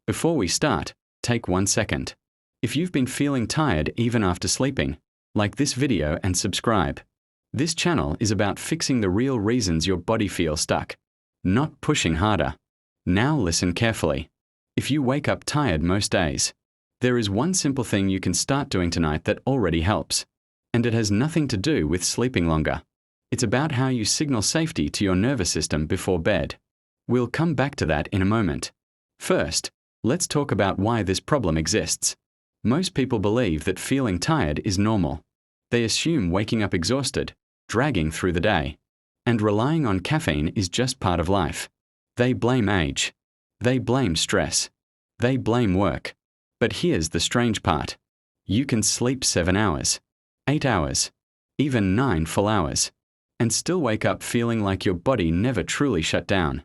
Before we start, take 1 second. If you've been feeling tired even after sleeping, like this video and subscribe. This channel is about fixing the real reasons your body feels stuck, not pushing harder. Now listen carefully. If you wake up tired most days, there is one simple thing you can start doing tonight that already helps. And it has nothing to do with sleeping longer. It's about how you signal safety to your nervous system before bed. We'll come back to that in a moment. First, let's talk about why this problem exists. Most people believe that feeling tired is normal. They assume waking up exhausted, dragging through the day, and relying on caffeine is just part of life. They blame age. They blame stress. They blame work. But here's the strange part. You can sleep 7 hours, 8 hours, even 9 full hours, and still wake up feeling like your body never truly shut down.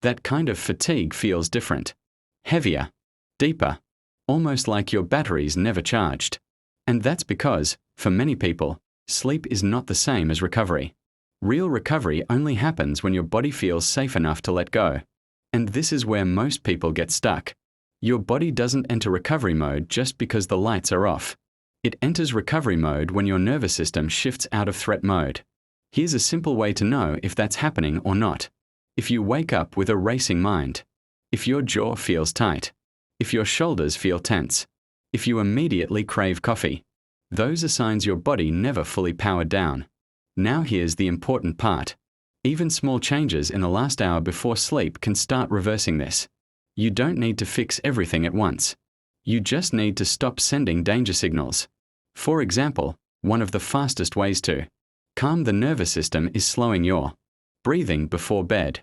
That kind of fatigue feels different, heavier, deeper, almost like your batteries never charged. And that's because, for many people, sleep is not the same as recovery. Real recovery only happens when your body feels safe enough to let go. And this is where most people get stuck. Your body doesn't enter recovery mode just because the lights are off. It enters recovery mode when your nervous system shifts out of threat mode. Here's a simple way to know if that's happening or not. If you wake up with a racing mind, if your jaw feels tight, if your shoulders feel tense, if you immediately crave coffee, those are signs your body never fully powered down. Now here's the important part. Even small changes in the last hour before sleep can start reversing this. You don't need to fix everything at once. You just need to stop sending danger signals. For example, one of the fastest ways to calm the nervous system is slowing your breathing before bed.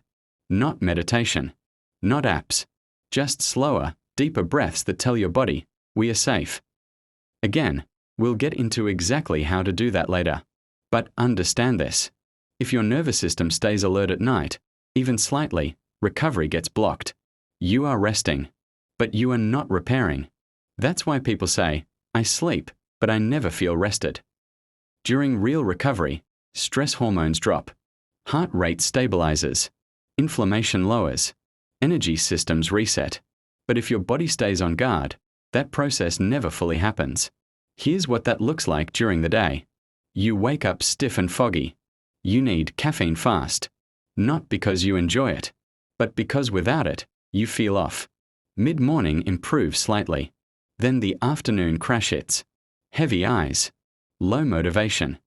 Not meditation. Not apps. Just slower, deeper breaths that tell your body, we are safe. Again, we'll get into exactly how to do that later. But understand this. If your nervous system stays alert at night, even slightly, recovery gets blocked. You are resting, but you are not repairing. That's why people say, I sleep, but I never feel rested. During real recovery, stress hormones drop, heart rate stabilizes, inflammation lowers, energy systems reset. But if your body stays on guard, that process never fully happens. Here's what that looks like during the day. You wake up stiff and foggy. You need caffeine fast. Not because you enjoy it, but because without it, you feel off. Mid-morning improves slightly. Then the afternoon crash hits. Heavy eyes. Low motivation.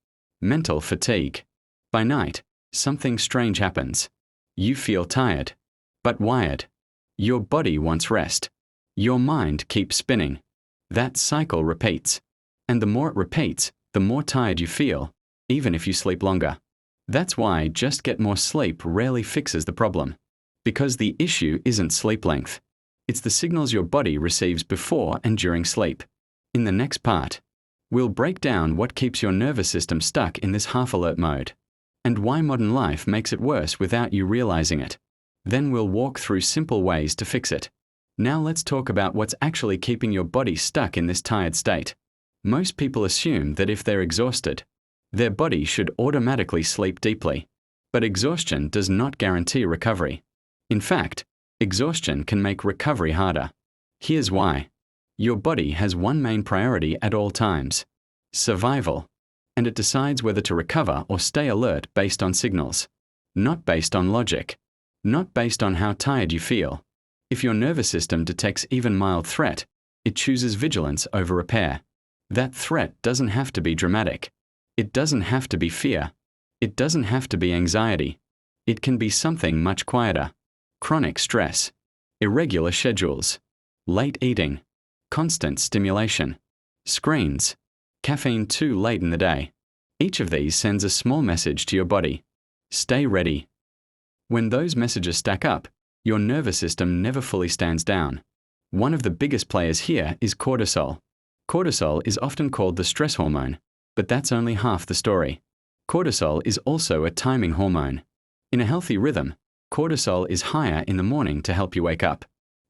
Mental fatigue. By night, something strange happens. You feel tired, but wired. Your body wants rest. Your mind keeps spinning. That cycle repeats. And the more it repeats, the more tired you feel, even if you sleep longer. That's why just get more sleep rarely fixes the problem. Because the issue isn't sleep length. It's the signals your body receives before and during sleep. In the next part, we'll break down what keeps your nervous system stuck in this half-alert mode, and why modern life makes it worse without you realizing it. Then we'll walk through simple ways to fix it. Now let's talk about what's actually keeping your body stuck in this tired state. Most people assume that if they're exhausted, their body should automatically sleep deeply. But exhaustion does not guarantee recovery. In fact, exhaustion can make recovery harder. Here's why. Your body has one main priority at all times: survival. And it decides whether to recover or stay alert based on signals. Not based on logic. Not based on how tired you feel. If your nervous system detects even mild threat, it chooses vigilance over repair. That threat doesn't have to be dramatic. It doesn't have to be fear. It doesn't have to be anxiety. It can be something much quieter. Chronic stress, irregular schedules, late eating, constant stimulation, screens, caffeine too late in the day. Each of these sends a small message to your body. Stay ready. When those messages stack up, your nervous system never fully stands down. One of the biggest players here is cortisol. Cortisol is often called the stress hormone, but that's only half the story. Cortisol is also a timing hormone. In a healthy rhythm, cortisol is higher in the morning to help you wake up,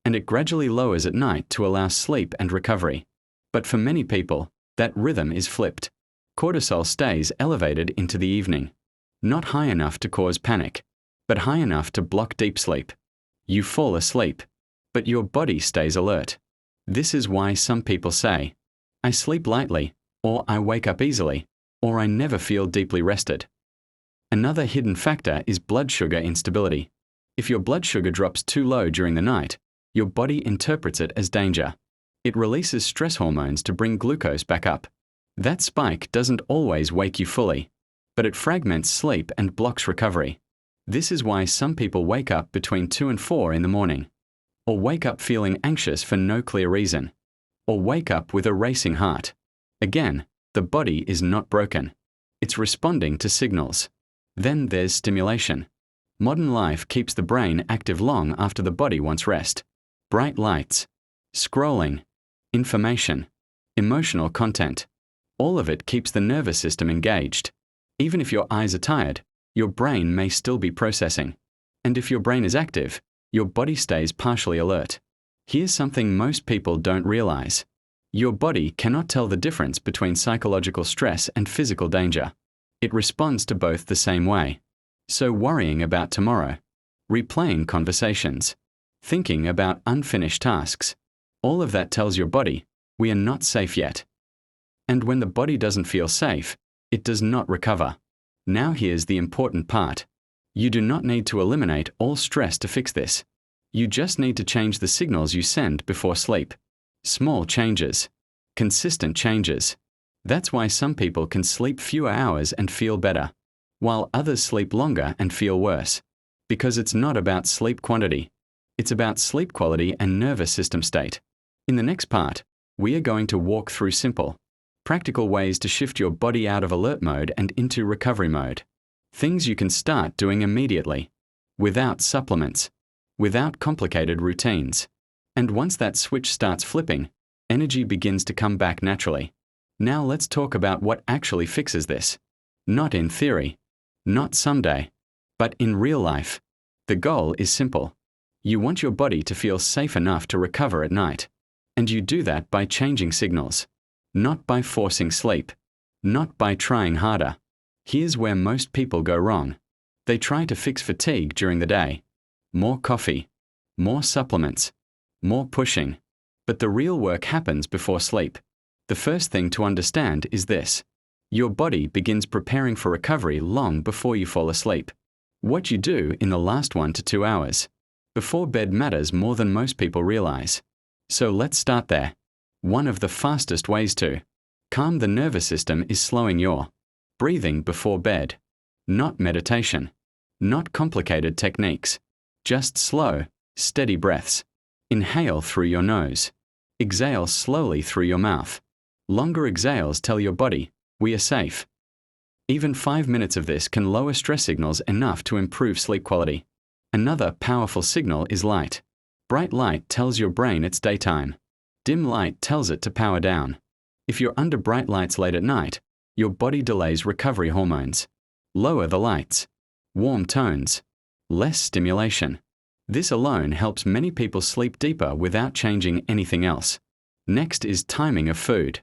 and it gradually lowers at night to allow sleep and recovery. But for many people, that rhythm is flipped. Cortisol stays elevated into the evening, not high enough to cause panic, but high enough to block deep sleep. You fall asleep. but your body stays alert. This is why some people say, "I sleep lightly," or "I wake up easily," or "I never feel deeply rested." Another hidden factor is blood sugar instability. If your blood sugar drops too low during the night, your body interprets it as danger. It releases stress hormones to bring glucose back up. That spike doesn't always wake you fully, but it fragments sleep and blocks recovery. This is why some people wake up between 2 and 4 in the morning, or wake up feeling anxious for no clear reason, or wake up with a racing heart. Again, the body is not broken. It's responding to signals. Then there's stimulation. Modern life keeps the brain active long after the body wants rest. Bright lights, scrolling, information, emotional content. All of it keeps the nervous system engaged. Even if your eyes are tired, your brain may still be processing. And if your brain is active, your body stays partially alert. Here's something most people don't realize. Your body cannot tell the difference between psychological stress and physical danger. It responds to both the same way. So worrying about tomorrow, replaying conversations, thinking about unfinished tasks, all of that tells your body, we are not safe yet. And when the body doesn't feel safe, it does not recover. Now here's the important part. You do not need to eliminate all stress to fix this. You just need to change the signals you send before sleep. Small changes, consistent changes. That's why some people can sleep fewer hours and feel better, while others sleep longer and feel worse. Because it's not about sleep quantity. It's about sleep quality and nervous system state. In the next part, we are going to walk through simple, practical ways to shift your body out of alert mode and into recovery mode. Things you can start doing immediately, without supplements, without complicated routines. And once that switch starts flipping, energy begins to come back naturally. Now let's talk about what actually fixes this. Not in theory, not someday, but in real life. The goal is simple. You want your body to feel safe enough to recover at night. And you do that by changing signals. Not by forcing sleep. Not by trying harder. Here's where most people go wrong. They try to fix fatigue during the day. More coffee, more supplements, more pushing. But the real work happens before sleep. The first thing to understand is this. Your body begins preparing for recovery long before you fall asleep. What you do in the last 1 to 2 hours before bed matters more than most people realize. So let's start there. One of the fastest ways to calm the nervous system is slowing your breathing before bed. Not meditation. Not complicated techniques. Just slow, steady breaths. Inhale through your nose. Exhale slowly through your mouth. Longer exhales tell your body, we are safe. Even 5 minutes of this can lower stress signals enough to improve sleep quality. Another powerful signal is light. Bright light tells your brain it's daytime. Dim light tells it to power down. If you're under bright lights late at night, your body delays recovery hormones. Lower the lights. Warm tones. Less stimulation. This alone helps many people sleep deeper without changing anything else. Next is timing of food.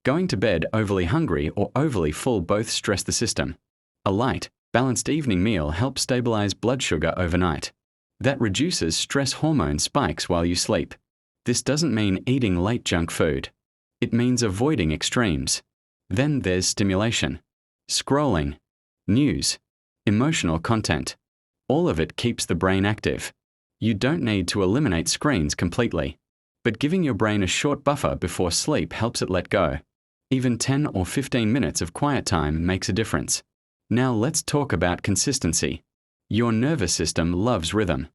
Going to bed overly hungry or overly full both stress the system. A light, balanced evening meal helps stabilize blood sugar overnight. That reduces stress hormone spikes while you sleep. This doesn't mean eating late junk food. It means avoiding extremes. Then there's stimulation. Scrolling. News. Emotional content. All of it keeps the brain active. You don't need to eliminate screens completely, but giving your brain a short buffer before sleep helps it let go. Even 10 or 15 minutes of quiet time makes a difference. Now let's talk about consistency. Your nervous system loves rhythm.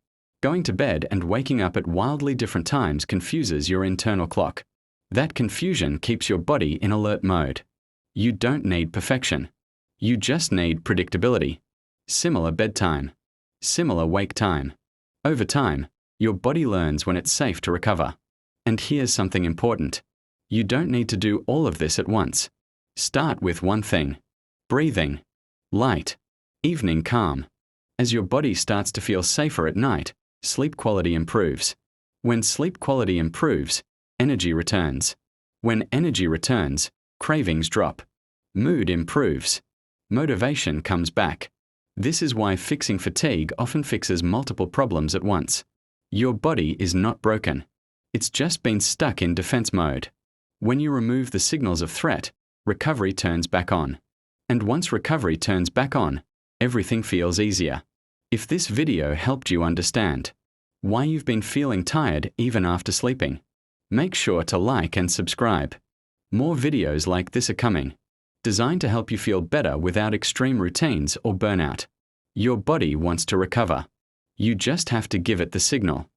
Going to bed and waking up at wildly different times confuses your internal clock. That confusion keeps your body in alert mode. You don't need perfection. You just need predictability. Similar bedtime. Similar wake time. Over time, your body learns when it's safe to recover. And here's something important. You don't need to do all of this at once. Start with one thing. Breathing. Light. Evening calm. As your body starts to feel safer at night, sleep quality improves. When sleep quality improves, energy returns. When energy returns, cravings drop. Mood improves. Motivation comes back. This is why fixing fatigue often fixes multiple problems at once. Your body is not broken. It's just been stuck in defense mode. When you remove the signals of threat, recovery turns back on. And once recovery turns back on, everything feels easier. If this video helped you understand why you've been feeling tired even after sleeping, make sure to like and subscribe. More videos like this are coming, designed to help you feel better without extreme routines or burnout. Your body wants to recover. You just have to give it the signal.